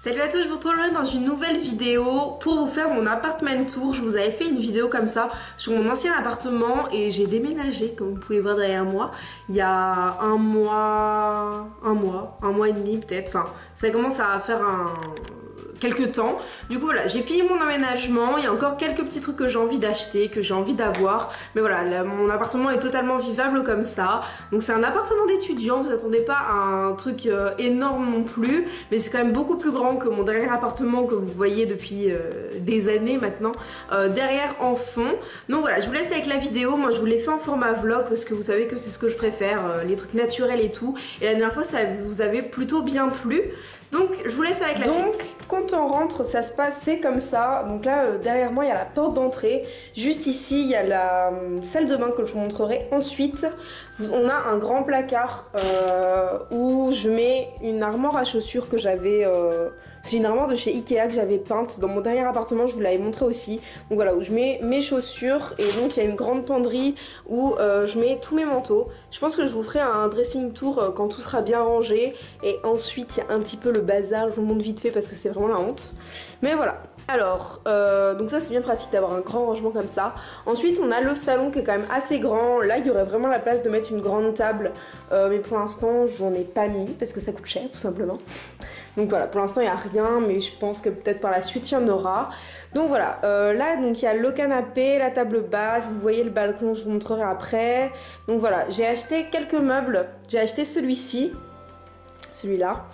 Salut à tous, je vous retrouve aujourd'hui dans une nouvelle vidéo pour vous faire mon appartement tour. Je vous avais fait une vidéo comme ça sur mon ancien appartement et j'ai déménagé comme vous pouvez voir derrière moi il y a un mois et demi peut-être. Enfin, ça commence à faire quelques temps. Du coup voilà, j'ai fini mon emménagement, il y a encore quelques petits trucs que j'ai envie d'acheter, que j'ai envie d'avoir, mais voilà, mon appartement est totalement vivable comme ça. Donc c'est un appartement d'étudiant, vous attendez pas à un truc énorme non plus, mais c'est quand même beaucoup plus grand que mon dernier appartement que vous voyez depuis des années maintenant, derrière en fond. Donc voilà, je vous laisse avec la vidéo. Moi je vous l'ai fait en format vlog parce que vous savez que c'est ce que je préfère, les trucs naturels et tout, et la dernière fois ça vous avait plutôt bien plu. Donc je vous laisse avec la suite. Donc quand on rentre, ça se passait comme ça. Donc là derrière moi il y a la porte d'entrée. Juste ici il y a la salle de bain que je vous montrerai ensuite. On a un grand placard où je mets une armoire à chaussures que j'avais... c'est une armoire de chez Ikea que j'avais peinte dans mon dernier appartement, je vous l'avais montré aussi. Donc voilà, où je mets mes chaussures et donc il y a une grande penderie où je mets tous mes manteaux. Je pense que je vous ferai un dressing tour quand tout sera bien rangé. Et ensuite il y a un petit peu le bazar, je vous montre vite fait parce que c'est vraiment la honte. Mais voilà. Alors, donc ça c'est bien pratique d'avoir un grand rangement comme ça. Ensuite on a le salon qui est quand même assez grand. Là il y aurait vraiment la place de mettre une grande table. Mais pour l'instant j'en ai pas mis parce que ça coûte cher tout simplement. Donc voilà, pour l'instant il n'y a rien, mais je pense que peut-être par la suite il y en aura. Donc voilà, là donc il y a le canapé, la table basse, vous voyez le balcon, je vous montrerai après. Donc voilà, j'ai acheté quelques meubles. J'ai acheté celui-ci, celui-là.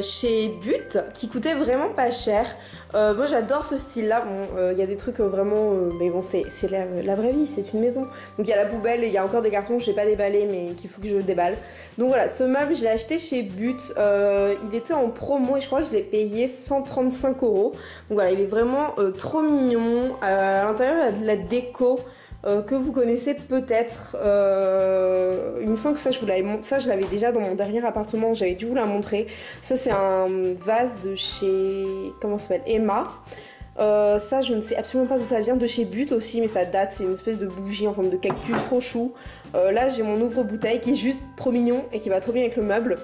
Chez But qui coûtait vraiment pas cher. Moi j'adore ce style là. Bon, y a des trucs vraiment mais bon c'est la vraie vie, c'est une maison. Donc il y a la poubelle et il y a encore des cartons que j'ai pas déballés mais qu'il faut que je déballe. Donc voilà, ce meuble je l'ai acheté chez But. Il était en promo et je crois que je l'ai payé 135 €. Donc voilà, il est vraiment trop mignon. À l'intérieur il y a de la déco que vous connaissez peut-être. Il me semble que ça je l'avais déjà dans mon dernier appartement, j'avais dû vous la montrer. Ça c'est un vase de chez, comment ça s'appelle, Emma. Ça je ne sais absolument pas d'où ça vient, de chez But aussi, mais ça date. C'est une espèce de bougie en forme de cactus trop chou. Là j'ai mon ouvre-bouteille qui est juste trop mignon et qui va trop bien avec le meuble.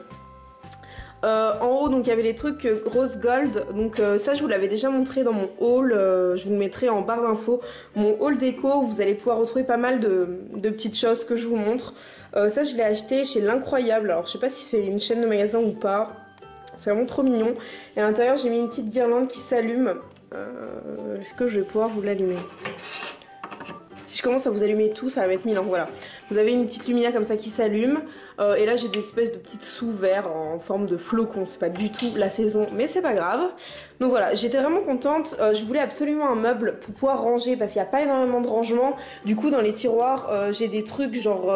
En haut donc il y avait les trucs rose gold, donc ça je vous l'avais déjà montré dans mon haul, je vous le mettrai en barre d'infos, mon haul déco où vous allez pouvoir retrouver pas mal de petites choses que je vous montre. Ça je l'ai acheté chez L'Incroyable, alors je sais pas si c'est une chaîne de magasin ou pas, c'est vraiment trop mignon. Et à l'intérieur j'ai mis une petite guirlande qui s'allume, est-ce que je vais pouvoir vous l'allumer? Si je commence à vous allumer tout, ça va mettre 1000 ans, voilà. Vous avez une petite lumière comme ça qui s'allume. Et là j'ai des espèces de petites sous verts en forme de flocons. C'est pas du tout la saison, mais c'est pas grave. Donc voilà, j'étais vraiment contente. Je voulais absolument un meuble pour pouvoir ranger parce qu'il n'y a pas énormément de rangement. Du coup dans les tiroirs, j'ai des trucs genre...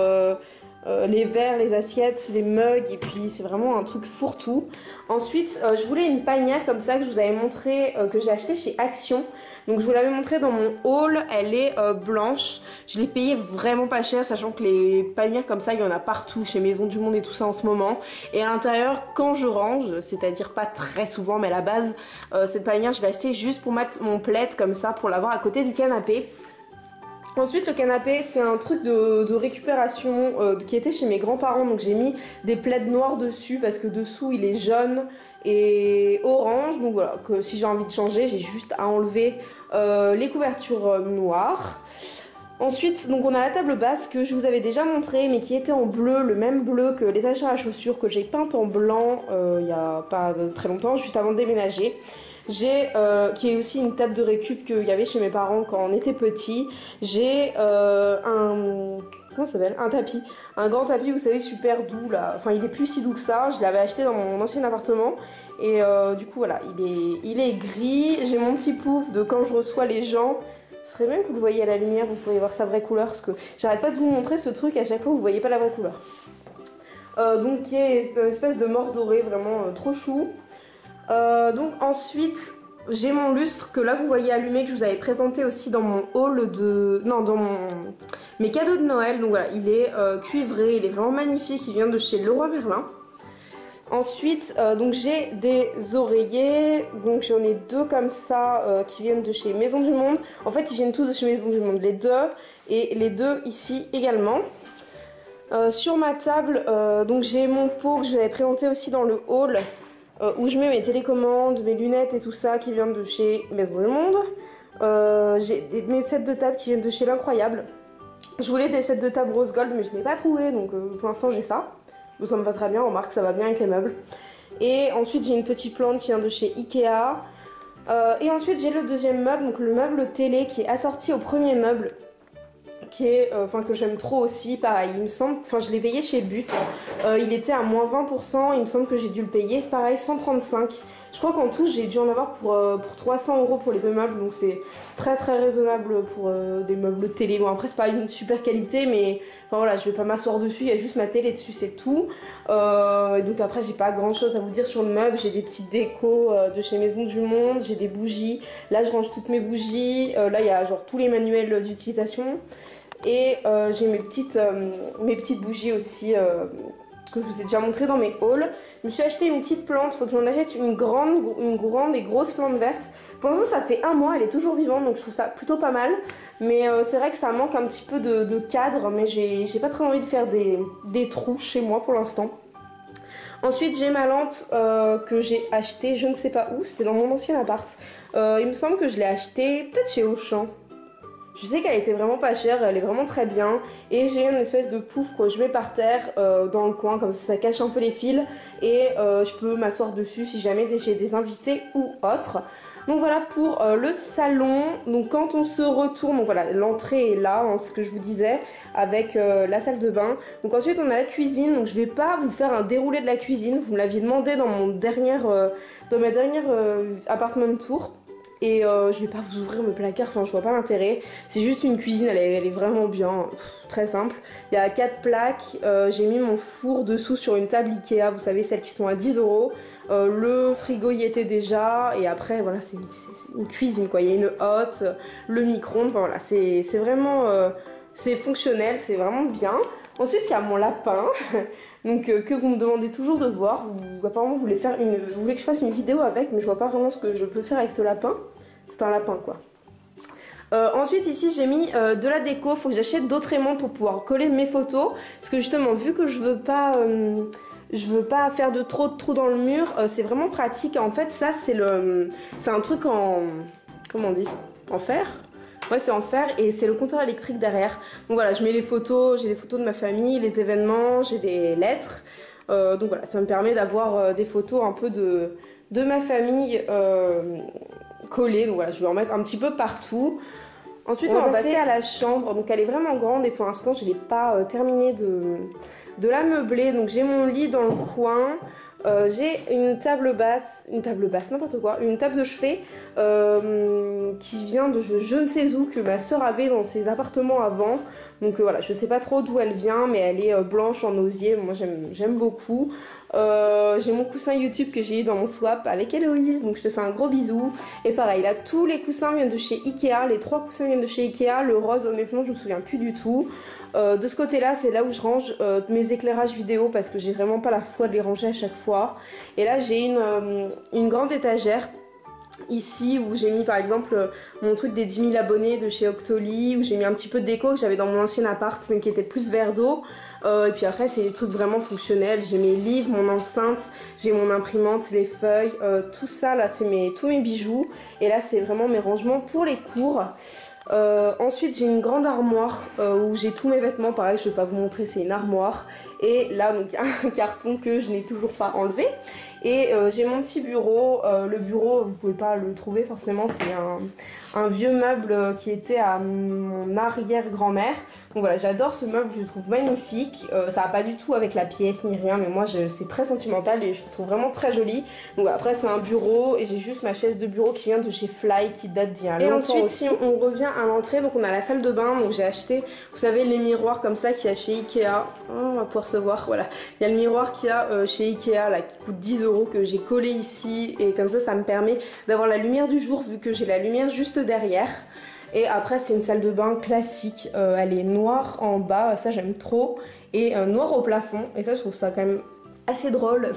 les verres, les assiettes, les mugs, et puis c'est vraiment un truc fourre-tout. Ensuite je voulais une panière comme ça que je vous avais montré, que j'ai acheté chez Action. Donc je vous l'avais montré dans mon haul, elle est blanche. Je l'ai payée vraiment pas cher, sachant que les panières comme ça il y en a partout chez Maison du Monde et tout ça en ce moment. Et à l'intérieur quand je range, c'est-à-dire pas très souvent mais à la base, cette panière je l'ai achetée juste pour mettre mon plaid comme ça, pour l'avoir à côté du canapé. Ensuite le canapé c'est un truc de récupération qui était chez mes grands-parents, donc j'ai mis des plaids noirs dessus parce que dessous il est jaune et orange, donc voilà, que si j'ai envie de changer j'ai juste à enlever les couvertures noires. Ensuite donc on a la table basse que je vous avais déjà montré mais qui était en bleu, le même bleu que l'étagère à chaussures que j'ai peinte en blanc il y a pas très longtemps, juste avant de déménager. J'ai, qui est aussi une table de récup qu'il y avait chez mes parents quand on était petit. J'ai comment ça s'appelle, un tapis, un grand tapis, vous savez, super doux là. Enfin il est plus si doux que ça, je l'avais acheté dans mon ancien appartement. Et du coup voilà, il est gris. J'ai mon petit pouf de quand je reçois les gens. Ce serait bien que vous le voyiez à la lumière, vous pourriez voir sa vraie couleur, parce que j'arrête pas de vous montrer ce truc à chaque fois, vous voyez pas la vraie couleur. Donc qui est une espèce de mort doré, vraiment trop chou. Donc ensuite j'ai mon lustre que là vous voyez allumé, que je vous avais présenté aussi dans mon haul de... non, dans mes cadeaux de Noël. Donc voilà, il est cuivré, il est vraiment magnifique, il vient de chez Leroy Merlin. Ensuite donc j'ai des oreillers, donc j'en ai deux comme ça qui viennent de chez Maison du Monde. En fait ils viennent tous de chez Maison du Monde, les deux, et les deux ici également. Sur ma table donc j'ai mon pot que je vous avais présenté aussi dans le haul. où je mets mes télécommandes, mes lunettes et tout ça qui viennent de chez Maison du Monde. J'ai mes sets de table qui viennent de chez L'Incroyable. Je voulais des sets de table rose gold mais je n'ai pas trouvé, donc pour l'instant j'ai ça. Donc ça me va très bien, remarque ça va bien avec les meubles. Et ensuite j'ai une petite plante qui vient de chez Ikea. Et ensuite j'ai le deuxième meuble, donc le meuble télé qui est assorti au premier meuble, qui est, que j'aime trop aussi, pareil, il me semble, je l'ai payé chez But, il était à moins 20%, il me semble que j'ai dû le payer, pareil, 135. Je crois qu'en tout j'ai dû en avoir pour 300 € pour les deux meubles, donc c'est très très raisonnable pour des meubles télé. Bon après c'est pas une super qualité, mais voilà, je vais pas m'asseoir dessus, il y a juste ma télé dessus, c'est tout. Et donc après j'ai pas grand chose à vous dire sur le meuble, j'ai des petites décos de chez Maison du Monde, j'ai des bougies, là je range toutes mes bougies, là il y a genre tous les manuels d'utilisation. Et j'ai mes petites bougies aussi que je vous ai déjà montré dans mes hauls. Je me suis acheté une petite plante, faut que j'en achète une grande et grosse plante verte. Pour l'instant ça fait un mois, elle est toujours vivante donc je trouve ça plutôt pas mal. Mais c'est vrai que ça manque un petit peu de cadre, mais j'ai pas très envie de faire des trous chez moi pour l'instant. Ensuite j'ai ma lampe que j'ai achetée, je ne sais pas où, c'était dans mon ancien appart. Il me semble que je l'ai achetée peut-être chez Auchan. Je sais qu'elle était vraiment pas chère, elle est vraiment très bien. Et j'ai une espèce de pouf que je mets par terre dans le coin, comme ça cache un peu les fils. Et je peux m'asseoir dessus si jamais j'ai des invités ou autres. Donc voilà pour le salon. Donc quand on se retourne, donc voilà, l'entrée est là, hein, ce que je vous disais, avec la salle de bain. Donc ensuite on a la cuisine, donc je vais pas vous faire un déroulé de la cuisine. Vous me l'aviez demandé dans ma dernière apartment tour. Et je vais pas vous ouvrir mes placards, je vois pas l'intérêt. C'est juste une cuisine, elle est vraiment bien, très simple. Il y a 4 plaques, j'ai mis mon four dessous sur une table Ikea, vous savez celles qui sont à 10 €. Le frigo y était déjà, et après voilà, c'est une cuisine quoi. Il y a une hotte, le micro-ondes, voilà, c'est vraiment c'est fonctionnel, c'est vraiment bien. Ensuite il y a mon lapin. Donc que vous me demandez toujours de voir, apparemment vous voulez que je fasse une vidéo avec, mais je vois pas vraiment ce que je peux faire avec ce lapin. C'est un lapin quoi. Ensuite ici j'ai mis de la déco, faut que j'achète d'autres aimants pour pouvoir coller mes photos. Parce que justement vu que je veux pas faire de trop de trous dans le mur, c'est vraiment pratique. En fait ça c'est un truc en... comment on dit? En fer? Ouais c'est en fer et c'est le compteur électrique derrière. Donc voilà, je mets les photos, j'ai des photos de ma famille, les événements, j'ai des lettres. Donc voilà, ça me permet d'avoir des photos un peu de ma famille collées. Donc voilà, je vais en mettre un petit peu partout. Ensuite on va passer à la chambre, donc elle est vraiment grande et pour l'instant je n'ai pas terminé de la meubler. Donc j'ai mon lit dans le coin. J'ai une table basse, n'importe quoi, une table de chevet qui vient de je ne sais où, que ma soeur avait dans ses appartements avant. Donc voilà, je sais pas trop d'où elle vient, mais elle est blanche en osier, moi j'aime beaucoup. J'ai mon coussin YouTube que j'ai eu dans mon swap avec Héloïse, donc je te fais un gros bisou. Et pareil, là tous les coussins viennent de chez Ikea, les 3 coussins viennent de chez Ikea, le rose honnêtement je me souviens plus du tout. De ce côté là c'est là où je range mes éclairages vidéo parce que j'ai vraiment pas la foi de les ranger à chaque fois. Et là j'ai une grande étagère ici où j'ai mis par exemple mon truc des 10 000 abonnés de chez Octoly, où j'ai mis un petit peu de déco que j'avais dans mon ancien appart mais qui était plus verre d'eau. Et puis après c'est des trucs vraiment fonctionnels, j'ai mes livres, mon enceinte, j'ai mon imprimante, les feuilles, tout ça là c'est tous mes bijoux. Et là c'est vraiment mes rangements pour les cours. Ensuite j'ai une grande armoire où j'ai tous mes vêtements, pareil je vais pas vous montrer, c'est une armoire. Et là donc un carton que je n'ai toujours pas enlevé. Et j'ai mon petit bureau, le bureau vous pouvez pas le trouver forcément, c'est un vieux meuble qui était à mon arrière-grand-mère. Donc voilà, j'adore ce meuble, je le trouve magnifique, ça va pas du tout avec la pièce ni rien, mais moi c'est très sentimental et je le trouve vraiment très joli. Donc après c'est un bureau et j'ai juste ma chaise de bureau qui vient de chez Fly qui date d'il y a longtemps. Et ensuite aussi. Si on revient à l'entrée, donc on a la salle de bain, donc j'ai acheté, vous savez les miroirs comme ça qu'il y a chez Ikea, on va pouvoir se voir, voilà. Il y a le miroir qu'il y a chez Ikea là qui coûte 10 € que j'ai collé ici et comme ça me permet d'avoir la lumière du jour vu que j'ai la lumière juste derrière. Et après c'est une salle de bain classique, elle est noire en bas, ça j'aime trop, et noir au plafond, et ça je trouve ça quand même assez drôle.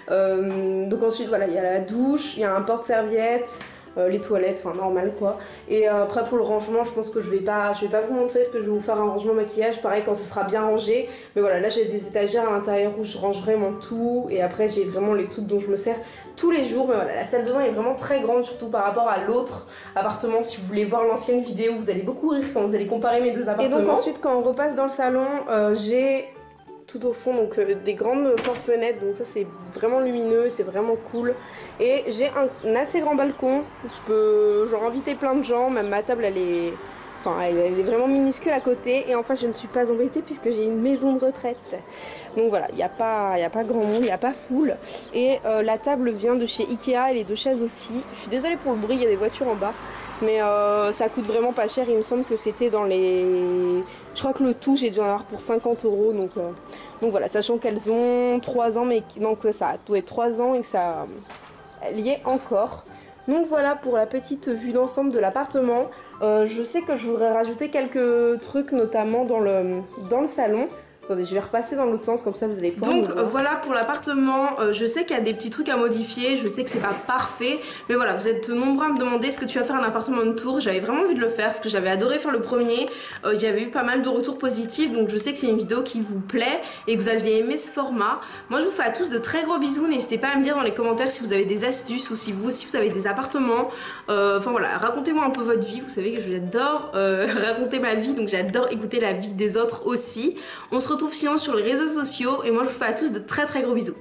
Donc ensuite voilà, il y a la douche, il y a un porte-serviette, les toilettes, enfin normal quoi. Et après pour le rangement, je pense que je vais pas vous montrer ce que je vais vous faire un rangement maquillage, pareil quand ce sera bien rangé. Mais voilà, là j'ai des étagères à l'intérieur où je range vraiment tout, et après j'ai vraiment les trucs dont je me sers tous les jours. Mais voilà, la salle de bain est vraiment très grande, surtout par rapport à l'autre appartement. Si vous voulez voir l'ancienne vidéo, vous allez beaucoup rire quand vous allez comparer mes deux appartements. Et donc ensuite quand on repasse dans le salon, j'ai tout au fond donc des grandes portes-fenêtres, donc ça c'est vraiment lumineux, c'est vraiment cool. Et j'ai un assez grand balcon, je peux genre inviter plein de gens, même ma table elle est... Enfin, elle est vraiment minuscule à côté. Et enfin, je ne suis pas embêtée puisque j'ai une maison de retraite. Donc voilà, il n'y a pas grand monde, il n'y a pas foule. Et la table vient de chez Ikea et les deux chaises aussi. Je suis désolée pour le bruit, il y a des voitures en bas. Mais ça coûte vraiment pas cher. Il me semble que c'était dans les... Je crois que le tout, j'ai dû en avoir pour 50 €. Donc voilà, sachant qu'elles ont 3 ans, mais donc ça doit être 3 ans et que ça... Elle y est encore. Donc voilà pour la petite vue d'ensemble de l'appartement. Je sais que je voudrais rajouter quelques trucs, notamment dans le salon. Attendez, je vais repasser dans l'autre sens, comme ça vous allez pouvoir. Donc voilà pour l'appartement. Je sais qu'il y a des petits trucs à modifier, je sais que c'est pas parfait, mais voilà, vous êtes nombreux à me demander est-ce que tu vas faire un appartement de tour. J'avais vraiment envie de le faire parce que j'avais adoré faire le premier. J'avais eu pas mal de retours positifs, donc je sais que c'est une vidéo qui vous plaît et que vous aviez aimé ce format. Moi je vous fais à tous de très gros bisous. N'hésitez pas à me dire dans les commentaires si vous avez des astuces ou si vous aussi vous avez des appartements. Enfin voilà, racontez-moi un peu votre vie. Vous savez que j'adore raconter ma vie, donc j'adore écouter la vie des autres aussi. On se retrouve sinon sur les réseaux sociaux et moi je vous fais à tous de très gros bisous.